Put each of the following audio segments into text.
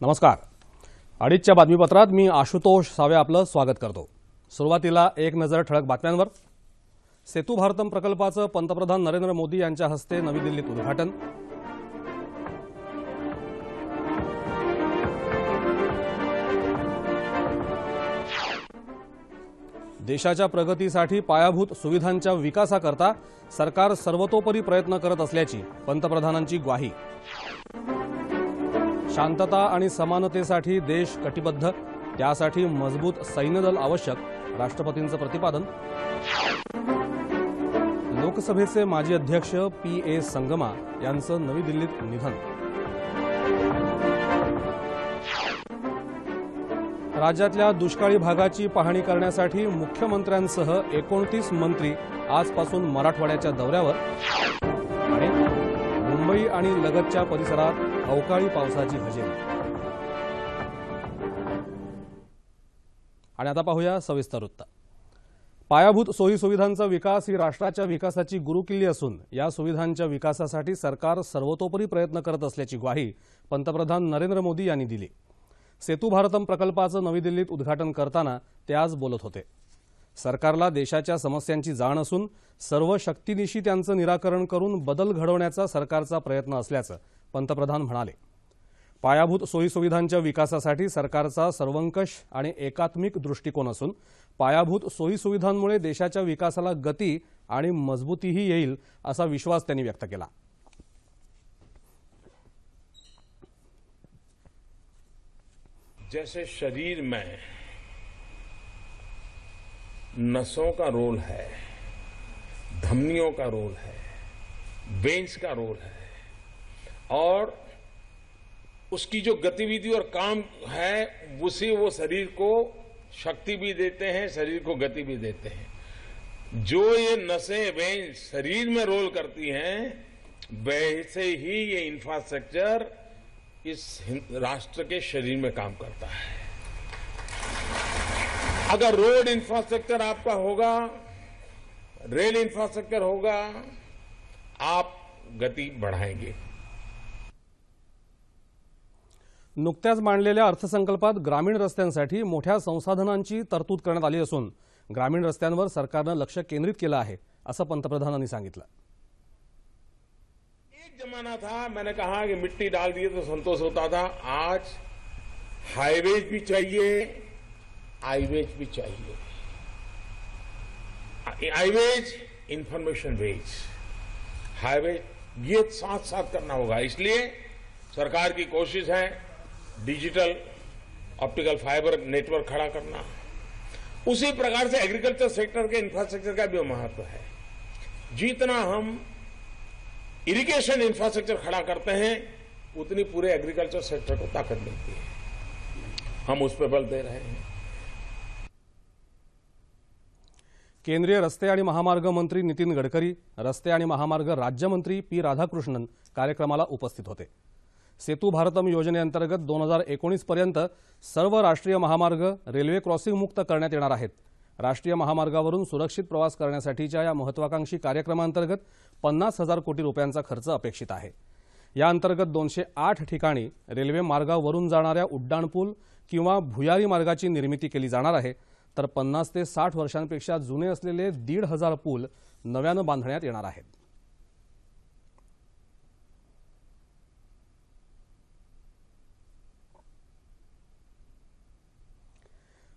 नमस्कार. अडीचच्या बातमीपत्रात मी आशुतोष सावे आपलं स्वागत करतो. सुरुवातीला एक नजर ठळक बातम्यांवर. सेतू भारतम प्रकल्पाचं पंतप्रधान नरेंद्र मोदी यांच्या हस्ते नवी दिल्लीत उद्घाटन. देशाच्या प्रगतीसाठी पायाभूत सुविधांच्या विकासाकरता सरकार सर्वतोपरी प्रयत्न करत असल्याची पंतप्रधानांची ग्वाही. शांतता आणि समानतेसाठी देश कटिबद्ध, त्यासाठी मजबूत सैन्यदल आवश्यक, राष्ट्रपतींचं प्रतिपादन. लोकसभेचे माजी अध्यक्ष पी.ए. संगमा यांचं नवी दिल्लीत निधन. राज्यातल्या दुष्काळी भागाची पाहणी करण्यासाठी मुख्यमंत्र्यांसह 29 मंत्री आजपासून मराठवाड्याच्या दौऱ्यावर. आणि मुंबई आणि लगतच्या परिसरात अवकाळी पावसाची हजेरी. आणि आता पाहूया सविस्तर वृत्त. पायाभूत सोयी सुविधांचा विकास ही राष्ट्राच्या विकासाची गुरुकिल्ली असून या सुविधांच्या विकासासाठी सरकार सर्वतोपरी प्रयत्न करत असल्याची ग्वाही पंतप्रधान नरेंद्र मोदी यांनी दिली. सेतू भारतम प्रकल्पाचं नवी दिल्लीत उद्घाटन करताना ते आज बोलत होते. सरकारला देशाच्या समस्यांची जाण असून सर्व शक्तीनिशी त्यांचं निराकरण करून बदल घडवण्याचा सरकारचा प्रयत्न असल्याचं पंतप्रधान म्हणाले. पायाभूत सोयीसुविधांच्या विकासासाठी सरकारचा सर्वंकष आणि एकात्मिक दृष्टिकोन असून पायाभूत सोयीसुविधांमुळे देशाच्या विकासाला गती आणि मजबूतीही येईल असा विश्वास त्यांनी व्यक्त केला. जैसे शरीर में नसों का रोल है, धमनियों का रोल है, वेन्स का रोल है और उसकी जो गतिविधि और काम है उसी वो शरीर को शक्ति भी देते हैं, शरीर को गति भी देते हैं. जो ये नसें वेन्स शरीर में रोल करती हैं वैसे ही ये इंफ्रास्ट्रक्चर इस राष्ट्र के शरीर में काम करता है. अगर रोड इंफ्रास्ट्रक्चर आपका होगा, रेल इंफ्रास्ट्रक्चर होगा, आप गति बढ़ाएंगे. नुकत्याच मांडलेल्या अर्थसंकल्पात ग्रामीण रस्त्यांसाठी मोठ्या संसाधनांची तरतूद करण्यात आली असून ग्रामीण रस्त्यांवर सरकारनं लक्ष केंद्रित केलं आहे असं पंतप्रधानांनी सांगितलं. एक जमाना था, मैंने कहा कि मिट्टी डाल दिए तो संतोष होता था. आज हाईवेज भी चाहिए, आईवेज भी चाहिए. हाईवेज इंफॉर्मेशन वेज, हाईवेज ये साथ साथ करना होगा. इसलिए सरकार की कोशिश है डिजिटल ऑप्टिकल फाइबर नेटवर्क खड़ा करना. उसी प्रकार से एग्रीकल्चर सेक्टर के इंफ्रास्ट्रक्चर का भी महत्व है. जितना हम इरिगेशन इंफ्रास्ट्रक्चर खड़ा करते हैं उतनी पूरे एग्रीकल्चर सेक्टर को ताकत मिलती है. हम उस पर बल दे रहे हैं. केंद्रीय रस्ते आणि महामार्ग मंत्री नितीन गडकरी, रस्ते आणि महामार्ग राज्यमंत्री पी. राधाकृष्णन कार्यक्रमाला उपस्थित होते. सेतू भारतम योजनेअंतर्गत 2019 पर्यंत सर्व राष्ट्रीय महामार्ग रेल्वे क्रॉसिंग मुक्त करण्यात येणार आहेत. राष्ट्रीय महामार्गावरून सुरक्षित प्रवास करण्यासाठीच्या या महत्वाकांक्षी कार्यक्रमांतर्गत 50,000 कोटी रुपयांचा खर्च अपेक्षित आहे. या अंतर्गत 208 ठिकाणी रेल्वे मार्गावरून जाणाऱ्या उड्डाणपूल किंवा भुयारी मार्गाची निर्मिती केली जाणार आहे, तर 50 ते 60 वर्षांपेक्षा जुने असलेले 1,500 पूल नव्यानं बांधण्यात येणार आहेत.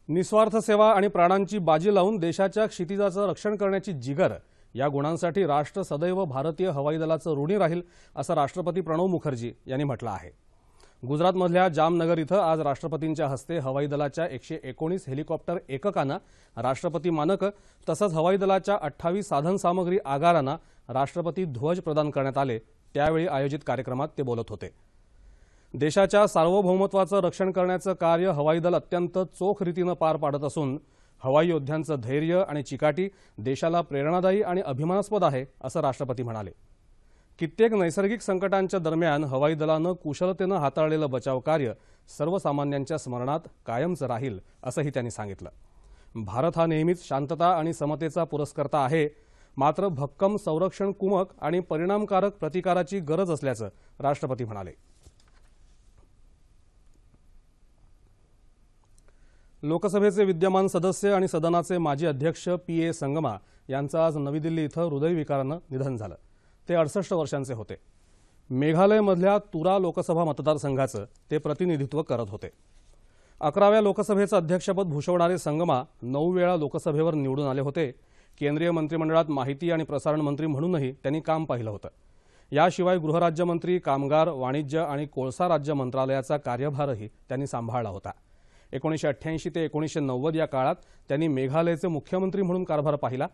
निस्वार्थ सेवा आणि प्राणांची बाजी लावून देशाच्या क्षितिजाचं रक्षण करण्याची जिगर या गुणांसाठी राष्ट्र सदैव भारतीय हवाई दलाचं ऋणी राहील असं राष्ट्रपती प्रणव मुखर्जी यांनी म्हटलं आहे. गुजरातमधल्या जामनगर इथं आज राष्ट्रपतींच्या हस्ते हवाई दलाच्या 119 हेलिकॉप्टर एककांना राष्ट्रपती मानक तसंच हवाई दलाच्या 28 साधनसामग्री आगारांना राष्ट्रपती ध्वज प्रदान करण्यात आले. त्यावेळी आयोजित कार्यक्रमात ते बोलत होते. देशाच्या सार्वभौमत्वाचं रक्षण करण्याचं कार्य हवाई दल अत्यंत चोख रीतीनं पार पाडत असून हवाई योद्ध्यांचं धैर्य आणि चिकाटी देशाला प्रेरणादायी आणि अभिमानास्पद आहे असं राष्ट्रपती म्हणाले. कित्येक नैसर्गिक संकटांच्या दरम्यान हवाई दलानं कुशलतेनं हाताळलेलं बचाव कार्य सर्वसामान्यांच्या स्मरणात कायमचं राहील असंही त्यांनी सांगितलं. भारत हा नेहमीच शांतता आणि समतेचा पुरस्कर्ता आहे, मात्र भक्कम संरक्षण कुमक आणि परिणामकारक प्रतिकाराची गरज असल्याचं राष्ट्रपती म्हणाले. लोकसभेचे विद्यमान सदस्य आणि सदनाचे माजी अध्यक्ष पी.ए. संगमा यांचं आज नवी दिल्ली इथं हृदयविकारानं निधन झालं. ते 68 वर्षांचे होते. मेघालयमधल्या तुरा लोकसभा मतदारसंघाचं ते प्रतिनिधित्व करत होते. 11व्या लोकसभेचं अध्यक्षपद भूषवणारे संगमा 9 वेळा लोकसभेवर निवडून आले होते. केंद्रीय मंत्रिमंडळात माहिती आणि प्रसारण मंत्री म्हणूनही त्यांनी काम पाहिलं होतं. याशिवाय गृहराज्यमंत्री, कामगार, वाणिज्य आणि कोळसा राज्य मंत्रालयाचा कार्यभारही त्यांनी सांभाळला होता. 1988 ते 1990 या काळात त्यांनी मेघालयचे मुख्यमंत्री म्हणून कारभार पाहिला.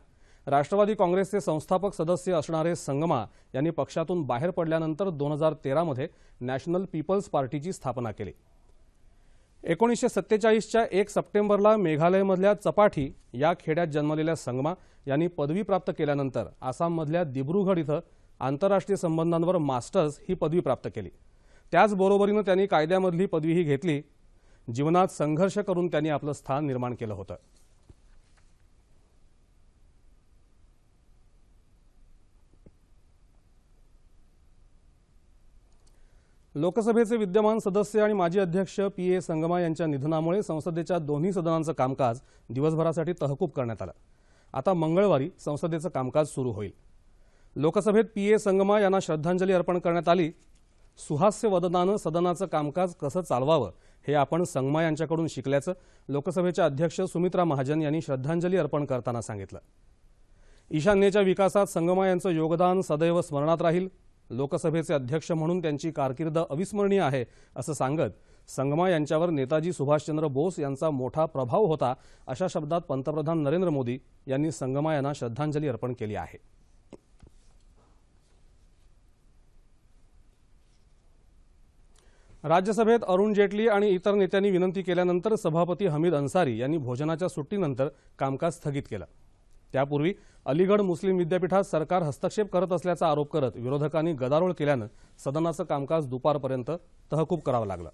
राष्ट्रवादी काँग्रेसचे संस्थापक सदस्य असणारे संगमा यांनी पक्षातून बाहेर पडल्यानंतर 2013 मध्ये नॅशनल पीपल्स पार्टीची स्थापना केली. 1947च्या 1 सप्टेंबरला मेघालयमधल्या चपाठी या खेड्यात जन्मलेल्या संगमा यांनी पदवी प्राप्त केल्यानंतर आसाममधल्या दिब्रुगढ इथं आंतरराष्ट्रीय संबंधांवर मास्टर्स ही पदवी प्राप्त केली. त्याचबरोबरीनं त्यांनी कायद्यामधली पदवीही घेतली. जीवनात संघर्ष करून त्यांनी आपलं स्थान निर्माण केलं होतं. लोकसभेचे विद्यमान सदस्य आणि माजी अध्यक्ष पी.ए. संगमा यांच्या निधनामुळे संसदेच्या दोन्ही सदनांचं कामकाज दिवसभरासाठी तहकूब करण्यात आलं. आता मंगळवारी संसदेचं कामकाज सुरू होईल. लोकसभेत पी.ए. संगमा यांना श्रद्धांजली अर्पण करण्यात आली. सुहास्य वदनानं सदनाचं कामकाज कसं चालवावं हे आपण संगमा यांच्याकडून शिकल्याचं लोकसभेच्या अध्यक्ष सुमित्रा महाजन यांनी श्रद्धांजली अर्पण करताना सांगितलं. ईशान्येच्या विकासात संगमा यांचं योगदान सदैव स्मरणात राहील. लोकसभेचे अध्यक्ष म्हणून त्यांची कारकीर्द अविस्मरणीय आहे असं सांगत संगमा यांच्यावर नेताजी सुभाषचंद्र बोस यांचा मोठा प्रभाव होता अशा शब्दात पंतप्रधान नरेंद्र मोदी यांनी संगमा यांना श्रद्धांजली अर्पण केली आहे. राज्यसभेत अरुण जेटली आणि इतर नेत्यांनी विनंती केल्यानंतर सभापती हमीद अन्सारी यांनी भोजनाच्या सुट्टीनंतर कामकाज स्थगित केलं. त्यापूर्वी अलीगढ मुस्लिम विद्यापीठात सरकार हस्तक्षेप करत असल्याचा आरोप करत विरोधकांनी गदारोळ केल्यानं सदनाचं कामकाज दुपारपर्यंत तहकूब करावं लागलं.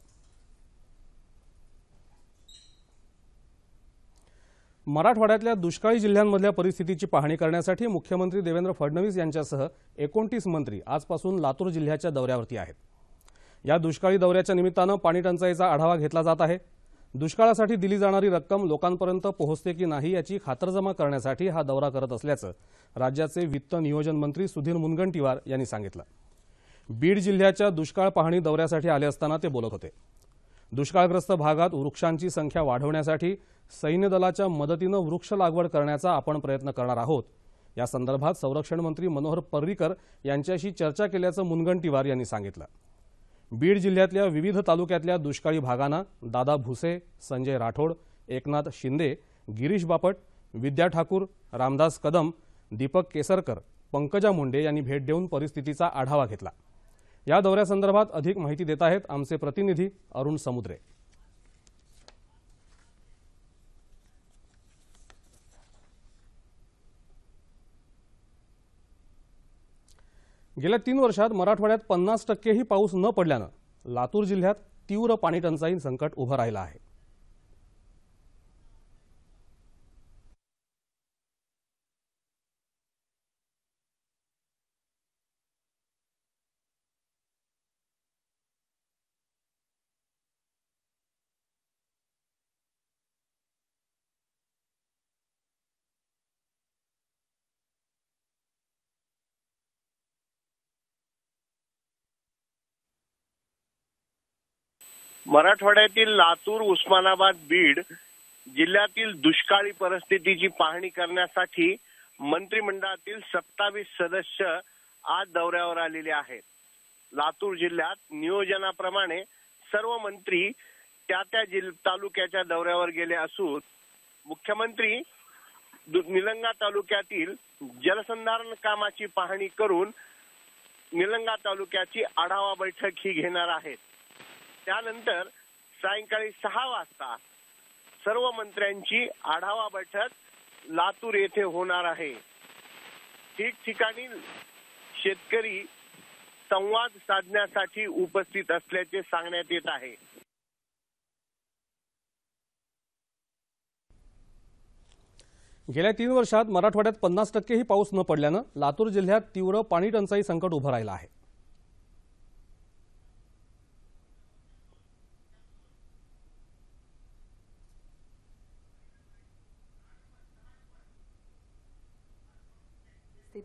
मराठवाड्यातल्या दुष्काळी जिल्ह्यांमधल्या परिस्थितीची पाहणी करण्यासाठी मुख्यमंत्री देवेंद्र फडणवीस यांच्यासह 29 मंत्री आजपासून लातूर जिल्ह्याच्या दौऱ्यावरती आहेत. या दुष्काळी दौऱ्याच्या निमित्तानं पाणी टंचाईचा आढावा घेतला जात आहे. दुष्काळासाठी दिली जाणारी रक्कम लोकांपर्यंत पोहोचते की नाही याची खातरजमा करण्यासाठी हा दौरा करत असल्याचं राज्याचे वित्त नियोजन मंत्री सुधीर मुनगंटीवार यांनी सांगितलं. बीड जिल्ह्याच्या दुष्काळ पाहणी दौऱ्यासाठी आले असताना ते बोलत होते. दुष्काळग्रस्त भागात वृक्षांची संख्या वाढवण्यासाठी सैन्य दलाच्या मदतीनं वृक्ष लागवड करण्याचा आपण प्रयत्न करणार आहोत. या संदर्भात संरक्षण मंत्री मनोहर पर्रिकर यांच्याशी चर्चा केल्याचं मुनगंटीवार यांनी सांगितलं. बीड जिल्ह्यातल्या विविध तालुक्यातल्या दुष्काळी भागांना दादा भुसे, संजय राठोड, एकनाथ शिंदे, गिरीश बापट, विद्या ठाकूर, रामदास कदम, दीपक केसरकर, पंकजा मुंडे यांनी भेट देऊन परिस्थितीचा आढावा घेतला. या दौऱ्यासंदर्भात अधिक माहिती देत आहेत आमचे प्रतिनिधी अरुण समुद्रे. गेल्या 3 वर्षात मराठवाड्यात 50% पाऊस न पडल्यानं लातूर जिल्ह्यात तीव्र पाणी टंचाई संकट उभं राहिलं आहे. मराठवाड्यातील लातूर, उस्मानाबाद, बीड जिल्ह्यातील दुष्काळी परिस्थितीची पाहणी करण्यासाठी मंत्रिमंडळातील 27 सदस्य आज दौऱ्यावर आलेले आहेत. लातूर जिल्ह्यात नियोजनाप्रमाणे सर्व मंत्री त्या तालुक्याच्या दौऱ्यावर गेले असून मुख्यमंत्री निलंगा तालुक्यातील जलसंधारण कामाची पाहणी करून निलंगा तालुक्याची आढावा बैठक ही घेणार आहेत. त्यानंतर सायंकाळी 6 वाजता सर्व मंत्र्यांची आढावा बैठक लातूर येथे होणार आहे. ठिकठिकाणी शेतकरी संवाद साधण्यासाठी उपस्थित असल्याचे सांगण्यात येत आहे. गेल्या 3 वर्षात मराठवाड्यात 50% पाऊस न पडल्यानं लातूर जिल्ह्यात तीव्र पाणी टंचाई संकट उभं राहिलं आहे.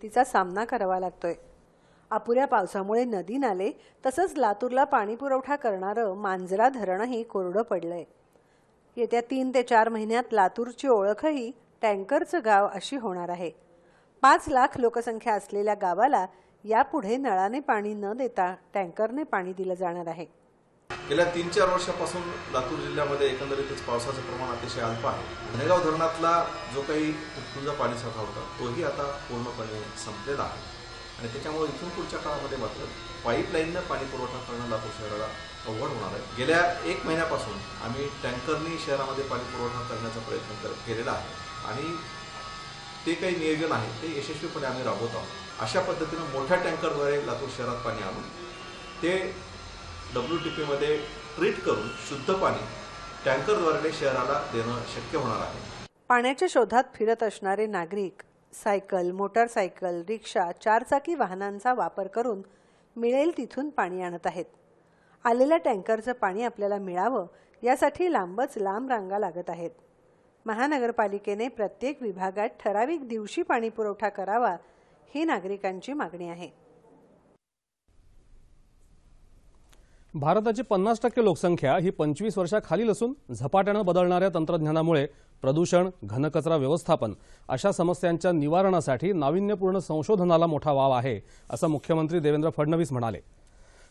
परिस्थितीचा सामना करावा लागतोय। अपुऱ्या पावसामुळे नदी नाले तसंच लातूरला पाणी पुरवठा करणारं मांजरा धरणही कोरडं पडलंय। येत्या 3 ते 4 महिन्यात लातूरची ओळखही टँकरचं गाव अशी होणार आहे। 5 लाख लोकसंख्या असलेल्या गावाला यापुढे नळाने पाणी न देता टँकरने पाणी दिलं जाणार आहे। गेल्या 3-4 वर्षापासून लातूर जिल्ह्यामध्ये एकंदरीतच पावसाचं प्रमाण अतिशय अल्प आहे। धनेगाव धरणातला जो काही तुझा पाणी साठा होता तोही आता पूर्णपणे संपलेला आहे आणि त्याच्यामुळे इथून पुढच्या काळामध्ये मात्र पाईपलाईननं पाणी पुरवठा करणं लातूर शहराला अवघड होणार आहे। गेल्या 1 महिन्यापासून आम्ही टँकरनी शहरामध्ये पाणी पुरवठा करण्याचा प्रयत्न केलेला आहे आणि ते काही नियोजन आहे ते यशस्वीपणे आम्ही राबवत आहोत। अशा पद्धतीनं मोठ्या टँकरद्वारे लातूर शहरात पाणी आणून ते WTP मध्ये ट्रीट करून शुद्ध पाणी टँकरद्वारे शहराला देणं शक्य होणार आहे। पाण्याच्या शोधात फिरत असणारे नागरिक सायकल, मोटारसायकल, रिक्षा, 4 चाकी वाहनांचा वापर करून मिळेल तिथून पाणी आणत आहेत। आलेल्या टँकरचं पाणी आपल्याला मिळावं यासाठी लांबच लांब रांगा लागत आहेत। महानगरपालिकेने प्रत्येक विभागात ठराविक दिवशी पाणी पुरवठा करावा ही नागरिकांची मागणी आहे। भारताची 50% लोकसंख्या ही 25 वर्षाखालील असून झपाट्यानं बदलणाऱ्या तंत्रज्ञानामुळे प्रदूषण, घनकचरा व्यवस्थापन अशा समस्यांच्या निवारणासाठी नाविन्यपूर्ण संशोधनाला मोठा वाव आहे असं मुख्यमंत्री देवेंद्र फडणवीस म्हणाले।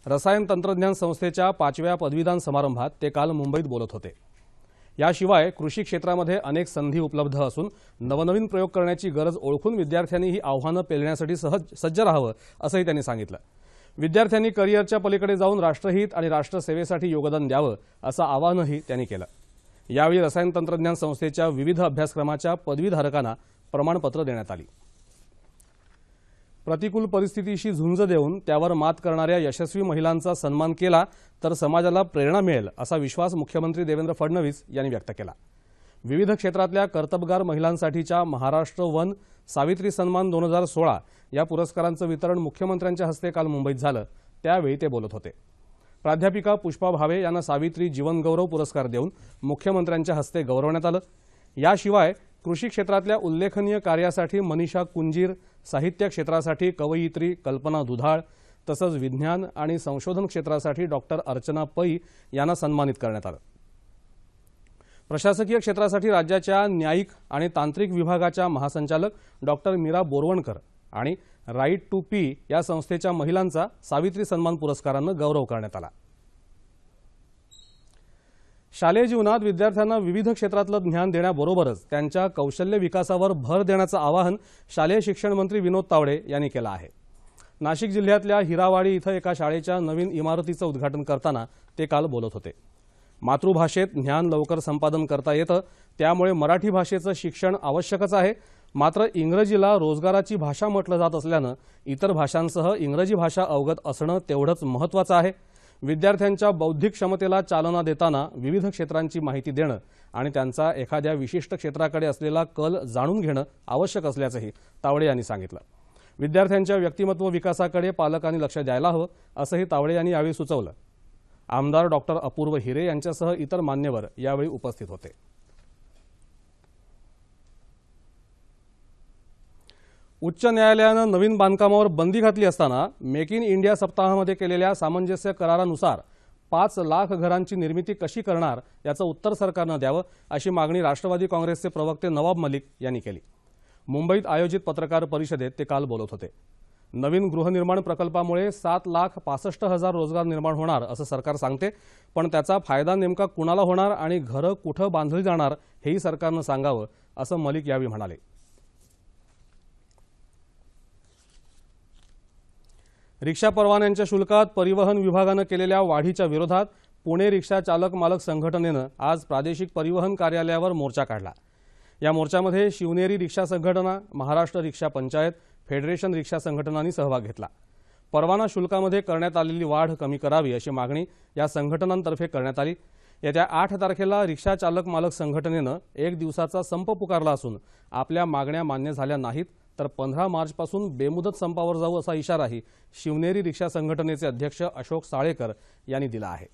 रसायन तंत्रज्ञान संस्थेच्या 5व्या पदवीदान समारंभात ते काल मुंबईत बोलत होते। याशिवाय कृषी क्षेत्रामध्ये अनेक संधी उपलब्ध असून नवनवीन प्रयोग करण्याची गरज ओळखून विद्यार्थ्यांनी ही आव्हानं पेलण्यासाठी सज्ज राहावं असंही त्यांनी सांगितलं। विद्यार्थ्यांनी करिअरच्या पलीकडे जाऊन राष्ट्रहित आणि राष्ट्रसेवेसाठी योगदान द्यावं असं आवाहनही त्यांनी केलं। यावेळी रसायन तंत्रज्ञान संस्थेच्या विविध अभ्यासक्रमाच्या पदवीधारकांना प्रमाणपत्र देण्यात आली। प्रतिकूल परिस्थितीशी झुंज देऊन त्यावर मात करणाऱ्या यशस्वी महिलांचा सन्मान केला तर समाजाला प्रेरणा मिळेल असा विश्वास मुख्यमंत्री देवेंद्र फडणवीस यांनी व्यक्त केला। विविध क्षेत्रातल्या कर्तबगार महिलांसाठीच्या महाराष्ट्र वन सावित्री सन्मान 2016 या पुरस्कारांचं वितरण मुख्यमंत्र्यांच्या हस्ते काल मुंबईत झालं। त्यावेळी ते बोलत होते। प्राध्यापिका पुष्पा भावे यांना सावित्री जीवन गौरव पुरस्कार देऊन मुख्यमंत्र्यांच्या हस्ते गौरवण्यात आलं। याशिवाय कृषी क्षेत्रातल्या उल्लेखनीय कार्यासाठी मनीषा कुंजीर, साहित्य क्षेत्रासाठी कवयित्री कल्पना दुधाळ तसंच विज्ञान आणि संशोधन क्षेत्रासाठी डॉक्टर अर्चना पै यांना सन्मानित करण्यात आलं। प्रशासकीय क्षेत्रासाठी राज्याच्या न्यायिक आणि तांत्रिक विभागाच्या महासंचालक डॉक्टर मीरा बोरवणकर आणि राईट टू पी या संस्थेच्या महिलांचा सावित्री सन्मान पुरस्कारानं गौरव करण्यात आला। शालेय जीवनात विद्यार्थ्यांना विविध क्षेत्रातलं ज्ञान देण्याबरोबरच त्यांच्या कौशल्य विकासावर भर देण्याचं आवाहन शालेय शिक्षण मंत्री विनोद तावडे यांनी केलं आहे। नाशिक जिल्ह्यातल्या हिरावाडी इथं एका शाळेच्या नवीन इमारतीचं उद्घाटन करताना ते काल बोलत होते। मातृभाषेत ज्ञान लवकर संपादन करता येतं, त्यामुळे मराठी भाषेचं शिक्षण आवश्यकच आहे। मात्र इंग्रजीला रोजगाराची भाषा म्हटलं जात असल्यानं इतर भाषांसह इंग्रजी भाषा अवगत असणं तेवढंच महत्त्वाचं आहे। विद्यार्थ्यांच्या बौद्धिक क्षमतेला चालना देताना विविध क्षेत्रांची माहिती देणं आणि त्यांचा एखाद्या विशिष्ट क्षेत्राकडे असलेला कल जाणून घेणं आवश्यक असल्याचंही तावडे यांनी सांगितलं। विद्यार्थ्यांच्या व्यक्तिमत्व विकासाकडे पालकांनी लक्ष द्यायला हवं असंही तावडे यांनी यावेळी सुचवलं। आमदार डॉक्टर अपूर्व हिरे यांच्यासह इतर मान्यवर यावेळी उपस्थित होते। उच्च न्यायालयानं नवीन बांधकामावर बंदी घातली असताना मेक इन इंडिया सप्ताहामध्ये केलेल्या सामंजस्य करारानुसार 5 लाख घरांची निर्मिती कशी करणार याचं उत्तर सरकारनं द्यावं अशी मागणी राष्ट्रवादी काँग्रेसचे प्रवक्ते नवाब मलिक यांनी केली। मुंबईत आयोजित पत्रकार परिषदेत ते काल बोलत होते। नवीन गृहनिर्माण प्रकल्पामुळे 7,65,000 रोजगार निर्माण होणार असं सरकार सांगते, पण त्याचा फायदा नेमका कुणाला होणार आणि घरं कुठं बांधली जाणार हेही सरकारनं सांगावं असं मलिक यावेळी म्हणाले। रिक्षा परवान्यांच्या शुल्कात परिवहन विभागानं केलेल्या वाढीच्या विरोधात पुणे रिक्षा चालक मालक संघटनेनं आज प्रादेशिक परिवहन कार्यालयावर मोर्चा काढला। या मोर्चामध्ये शिवनेरी रिक्षा संघटना, महाराष्ट्र रिक्षा पंचायत, फेडरेशन रिक्षा संघटनांनी सहभाग घेतला। परवाना शुल्कामध्ये करण्यात आलेली वाढ कमी करावी अशी मागणी या संघटनांतर्फे करण्यात आली। येत्या 8 तारखेला रिक्षा चालक मालक संघटनेनं 1 दिवसाचा संप पुकारला असून आपल्या मागण्या मान्य झाल्या नाहीत तर 15 मार्चपासून बेमुदत संपावर जाऊ असा इशाराही शिवनेरी रिक्षा संघटनेचे अध्यक्ष अशोक साळेकर यांनी दिला आहे।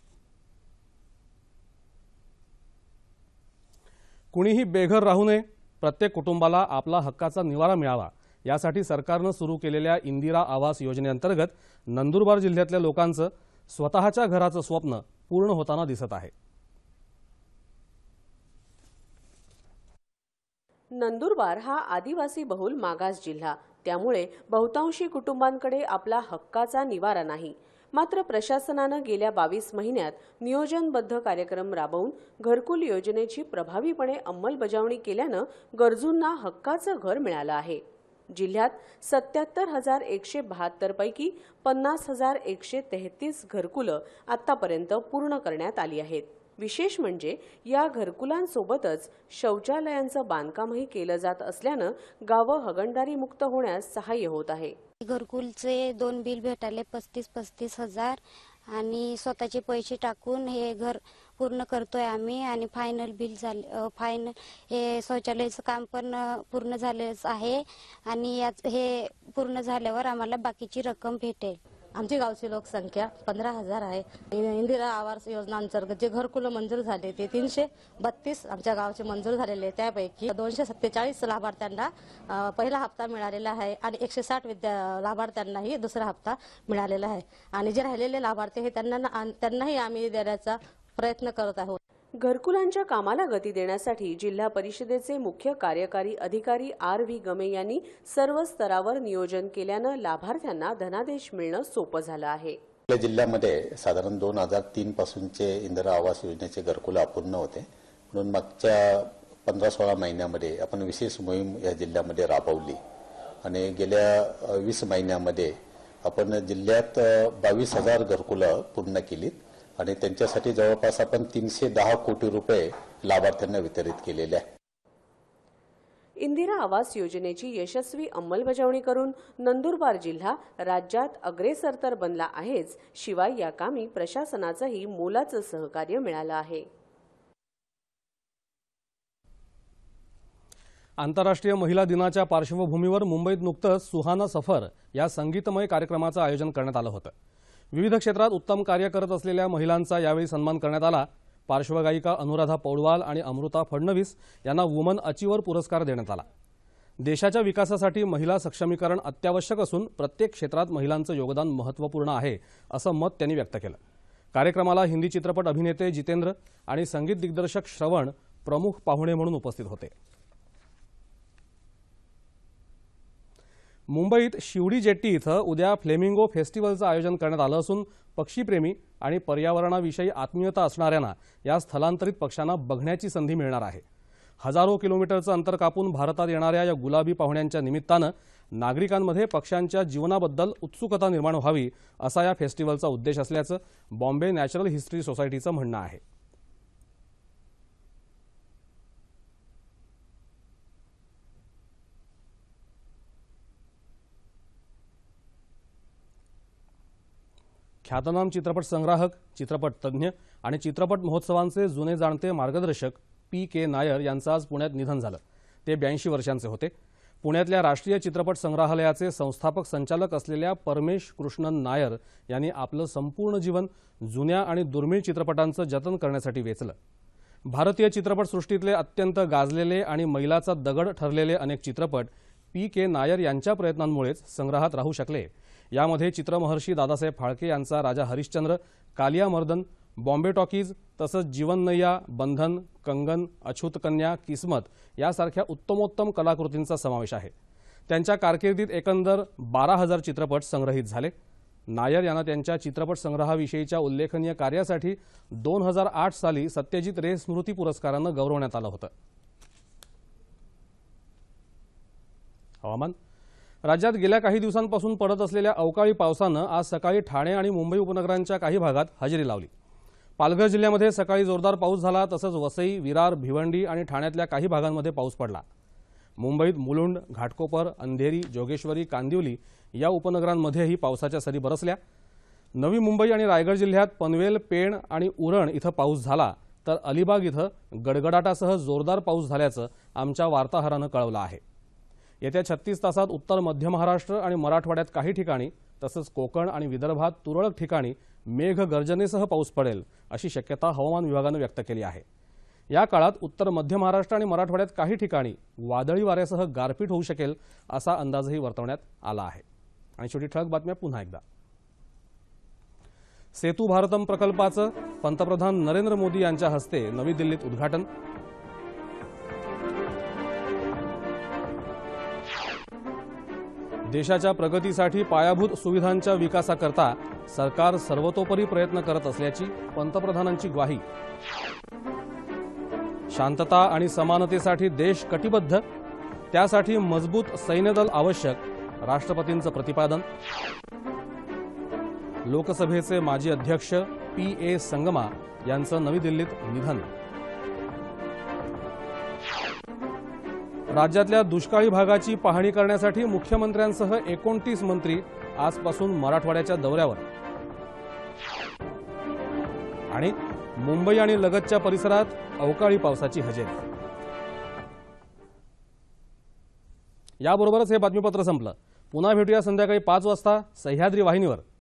कुणीही बेघर राहू नये, प्रत्येक कुटुंबाला आपला हक्काचा निवारा मिळावा यासाठी सरकारनं सुरू केलेल्या इंदिरा आवास योजनेअंतर्गत नंदुरबार जिल्ह्यातल्या लोकांचं स्वतःच्या घराचं स्वप्न पूर्ण होताना दिसत आहे. नंदुरबार हा आदिवासी बहुल मागास जिल्हा, त्यामुळे बहुतांशी कुटुंबांकडे आपला हक्काचा निवारा नाही. मात्र प्रशासनानं गेल्या 22 महिन्यात नियोजनबद्ध कार्यक्रम राबवून घरकुल योजनेची प्रभावीपणे अंमलबजावणी केल्यानं गरजूंना हक्काचं घर मिळालं आहे. जिल्ह्यात 77,172 पैकी 50,133 घरकुलं आतापर्यंत पूर्ण करण्यात आली आहेत. विशेष म्हणजे या घरकुलांसोबतच शौचालयांचं बांधकामही केलं जात असल्यानं गावं हगणदारी मुक्त होण्यास सहाय्य होत आहे. घरकुलचे 2 बिल भेटाले 35-35 हजार आणि स्वतःचे पैसे टाकून हे घर पूर्ण करतोय आम्ही. आणि फायनल बिल झाले, हे शौचालयाचं काम पण पूर्ण झालेच आहे आणि हे पूर्ण झाल्यावर आम्हाला बाकीची रक्कम भेटेल. आमची गावची लोकसंख्या 15,000 आहे. इंदिरा आवास योजना अंतर्गत जे घरकुलं मंजूर झाले ते 332 आमच्या गावचे मंजूर झालेले. त्यापैकी 247 लाभार्थ्यांना पहिला हप्ता मिळालेला आहे आणि 160 लाभार्थ्यांनाही दुसरा हप्ता मिळालेला आहे. आणि जे राहिलेले लाभार्थी हे त्यांनाही आम्ही देण्याचा प्रयत्न करत आहोत. घरकुलांच्या कामाला गती देण्यासाठी जिल्हा परिषदेचे मुख्य कार्यकारी अधिकारी RV गमे यांनी सर्व स्तरावर नियोजन केल्यानं लाभार्थ्यांना धनादेश मिळणं सोपं झालं आहे. आपल्या जिल्ह्यामध्ये साधारण 2003 पासूनचे इंदिरा आवास योजनेचे घरकुल अपूर्ण होते, म्हणून मागच्या 15-16 महिन्यामध्ये आपण विशेष मोहीम या जिल्ह्यामध्ये राबवली आणि गेल्या 20 महिन्यामध्ये आपण जिल्ह्यात 22,000 घरकुलं पूर्ण केलीत आणि त्यांच्यासाठी जवळपास आपण 310 कोटी रुपये लाभार्थ्यांना वितरित केलेले आहे. इंदिरा आवास योजनेची यशस्वी अंमलबजावणी करून नंदुरबार जिल्हा राज्यात अग्रेसर तर बनला आहेच, शिवाय या कामी प्रशासनाचंही मोलाचं सहकार्य मिळालं आहे. आंतरराष्ट्रीय महिला दिनाच्या पार्श्वभूमीवर मुंबईत नुकतंच सुहाना सफर या संगीतमय कार्यक्रमाचं आयोजन करण्यात आलं होतं. विविध क्षेत्रात उत्तम कार्य करत असलेल्या महिलांचा यावेळी सन्मान करण्यात आला. पार्श्वगायिका अनुराधा पौडवाल आणि अमृता फडणवीस यांना वुमन अचिव्हर पुरस्कार देण्यात आला. देशाच्या विकासासाठी महिला सक्षमीकरण अत्यावश्यक असून प्रत्येक क्षेत्रात महिलांचं योगदान महत्त्वपूर्ण आहे असं मत त्यांनी व्यक्त केलं. कार्यक्रमाला हिंदी चित्रपट अभिनेते जितेंद्र आणि संगीत दिग्दर्शक श्रवण प्रमुख पाहुणे म्हणून उपस्थित होते. मुंबईत शिवडी जेट्टी इथं उद्या फ्लेमिंगो फेस्टिवलचं आयोजन करण्यात आलं असून पक्षीप्रेमी आणि पर्यावरणाविषयी आत्मीयता असणाऱ्यांना या स्थलांतरित पक्ष्यांना बघण्याची संधी मिळणार आहे. हजारो किलोमीटरचं अंतर कापून भारतात येणाऱ्या या गुलाबी पाहुण्यांच्या निमित्तानं नागरिकांमध्ये पक्ष्यांच्या जीवनाबद्दल उत्सुकता निर्माण व्हावी असा या फेस्टिवलचा उद्देश असल्याचं बॉम्बे नॅचरल हिस्ट्री सोसायटीचं म्हणणं आहे. ख्यातनाम चित्रपट संग्राहक, चित्रपट तज्ज्ञ आणि चित्रपट महोत्सवांचे जुने जाणते मार्गदर्शक P.K. नायर यांचं आज पुण्यात निधन झालं. ते 82 वर्षांचे होते. पुण्यातल्या राष्ट्रीय चित्रपट संग्रहालयाचे संस्थापक संचालक असलेल्या परमेश कृष्णन नायर यांनी आपलं संपूर्ण जीवन जुन्या आणि दुर्मिळ चित्रपटांचं जतन करण्यासाठी वेचलं. भारतीय चित्रपटसृष्टीतले अत्यंत गाजलेले आणि मैलाचा दगड ठरलेले अनेक चित्रपट P.K. नायर यांच्या प्रयत्नांमुळेच संग्रहात राहू शकले. यामध्ये चित्रमहर्षी दादासाहेब फाळके यांचा राजा हरिश्चंद्र, कालिया मर्दन, बॉम्बे टॉकीज तसंच जीवननैया, बंधन, कंगन, अछूत कन्या, किस्मत यासारख्या उत्तमोत्तम कलाकृतींचा समावेश आहे. त्यांच्या कारकिर्दीत एकंदर 12,000 चित्रपट संग्रहित झाले. नायर यांना त्यांच्या चित्रपट संग्रहाविषयीच्या उल्लेखनीय कार्यासाठी 2008 साली सत्यजित रे स्मृती पुरस्कारानं गौरवण्यात आलं होतं. हवामान. राज्यात गेल्या काही दिवसांपासून पडत असलेल्या अवकाळी पावसानं आज सकाळी ठाणे आणि मुंबई उपनगरांच्या काही भागात हजेरी लावली. पालघर जिल्ह्यामध्ये सकाळी जोरदार पाऊस झाला, तसंच वसई, विरार, भिवंडी आणि ठाण्यातल्या काही भागांमध्ये पाऊस पडला. मुंबईत मुलुंड, घाटकोपर, अंधेरी, जोगेश्वरी, कांदिवली या उपनगरांमध्येही पावसाच्या सरी बरसल्या. नवी मुंबई आणि रायगड जिल्ह्यात पनवेल, पेण आणि उरण इथं पाऊस झाला, तर अलिबाग इथं गडगडाटासह जोरदार पाऊस झाल्याचं आमच्या वार्ताहरानं कळवलं आहे. येत्या 36 तासात उत्तर मध्य महाराष्ट्र आणि मराठवाड्यात काही ठिकाणी तसंच कोकण आणि विदर्भात तुरळक ठिकाणी मेघगर्जनेसह पाऊस पडेल अशी शक्यता हवामान विभागानं व्यक्त केली आहे. या काळात उत्तर मध्य महाराष्ट्र आणि मराठवाड्यात काही ठिकाणी वादळी वाऱ्यासह गारपीट होऊ शकेल असा अंदाजही वर्तवण्यात आला आहे. आणि शेवटी ठळक बातम्या पुन्हा एकदा. सेतू भारतम प्रकल्पाचं पंतप्रधान नरेंद्र मोदी यांच्या हस्ते नवी दिल्लीत उद्घाटन. देशाच्या प्रगतीसाठी पायाभूत सुविधांच्या विकासाकरता सरकार सर्वतोपरी प्रयत्न करत असल्याची पंतप्रधानांची ग्वाही. शांतता आणि समानतेसाठी देश कटिबद्ध, त्यासाठी मजबूत सैन्यदल आवश्यक, राष्ट्रपतींचं प्रतिपादन. लोकसभेचे माजी अध्यक्ष P.A. संगमा यांचं नवी दिल्लीत निधन. राज्यातल्या दुष्काळी भागाची पाहणी करण्यासाठी मुख्यमंत्र्यांसह 29 मंत्री आजपासून मराठवाड्याच्या दौऱ्यावर. आणि मुंबई आणि लगतच्या परिसरात अवकाळी पावसाची हजेरी. याबरोबरच हे बातमीपत्र संपलं. पुन्हा भेटूया संध्याकाळी 5 वाजता सह्याद्री वाहिनीवर.